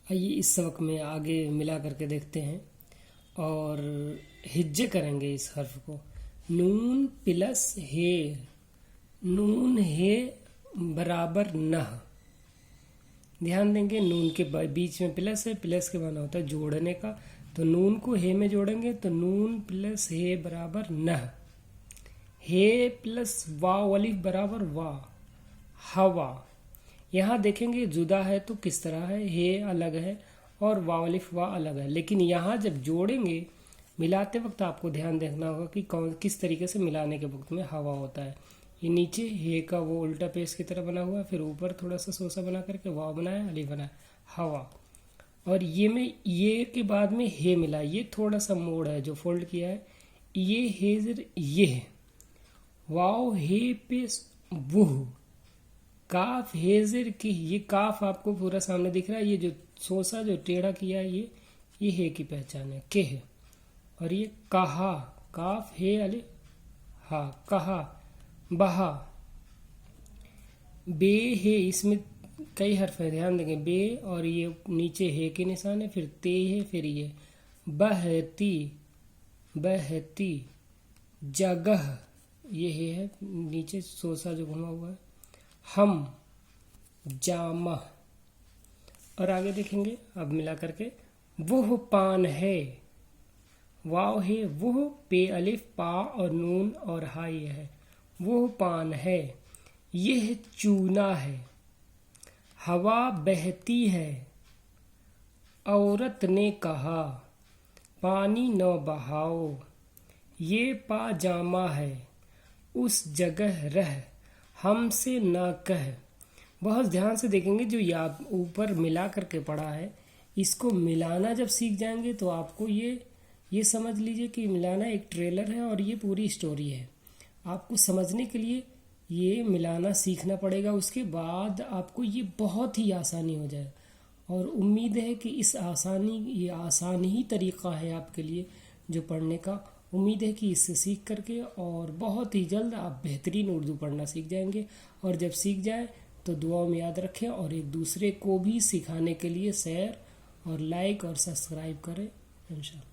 आइए इस सबक में आगे मिला करके देखते हैं और हिज्जे करेंगे इस हर्फ को। नून प्लस हे, नून हे बराबर नह। ध्यान देंगे नून के बीच में प्लस है, प्लस के माना होता है जोड़ने का। तो नून को हे में जोड़ेंगे तो नून प्लस हे बराबर नह। हे प्लस वाव अलिफ बराबर वाह, हवा। यहाँ देखेंगे जुदा है तो किस तरह है, हे अलग है और वाव अलिफ वाह अलग है। लेकिन यहाँ जब जोड़ेंगे मिलाते वक्त आपको ध्यान देखना होगा कि किस तरीके से मिलाने के वक्त में हवा होता है। ये नीचे हे का वो उल्टा पेश की तरह बना हुआ है, फिर ऊपर थोड़ा सा सोसा बना करके वाव बनाया, अलिफ बनाया, हवा। और ये में ये के बाद में हे मिला, ये थोड़ा सा मोड़ है जो फोल्ड किया है। ये हेजर ये है, वाव हे पे वुह, काफ हेजर की, ये काफ आपको पूरा सामने दिख रहा है। ये जो सोसा जो टेढ़ा किया है ये हे की पहचान है, के है। और ये कहा, काफ हे अले हा, कहा, बहा। बे हे, इसमें कई हर्फ है, ध्यान देंगे। बे और ये नीचे हे के निशान है, फिर ते है, फिर ये बहती, बहती, जगह, ये है नीचे सोसा जो घुमा हुआ है, हम, जामा। और आगे देखेंगे अब मिला करके, वह पान है, वाव है, वह पे अलिफ पा और नून और हा ये है, वह पान है। यह चूना है, हवा बहती है, औरत ने कहा पानी न बहाओ। ये पाजामा है, उस जगह रह, हमसे न कह। बहुत ध्यान से देखेंगे जो याद ऊपर मिला करके पड़ा है, इसको मिलाना जब सीख जाएंगे तो आपको ये समझ लीजिए कि मिलाना एक ट्रेलर है और ये पूरी स्टोरी है। आपको समझने के लिए ये मिलाना सीखना पड़ेगा, उसके बाद आपको ये बहुत ही आसानी हो जाए। और उम्मीद है कि ये आसान ही तरीका है आपके लिए जो पढ़ने का। उम्मीद है कि इससे सीख करके और बहुत ही जल्द आप बेहतरीन उर्दू पढ़ना सीख जाएंगे। और जब सीख जाए तो दुआओं में याद रखें और एक दूसरे को भी सिखाने के लिए शेयर और लाइक और सब्सक्राइब करें इंशाअल्लाह।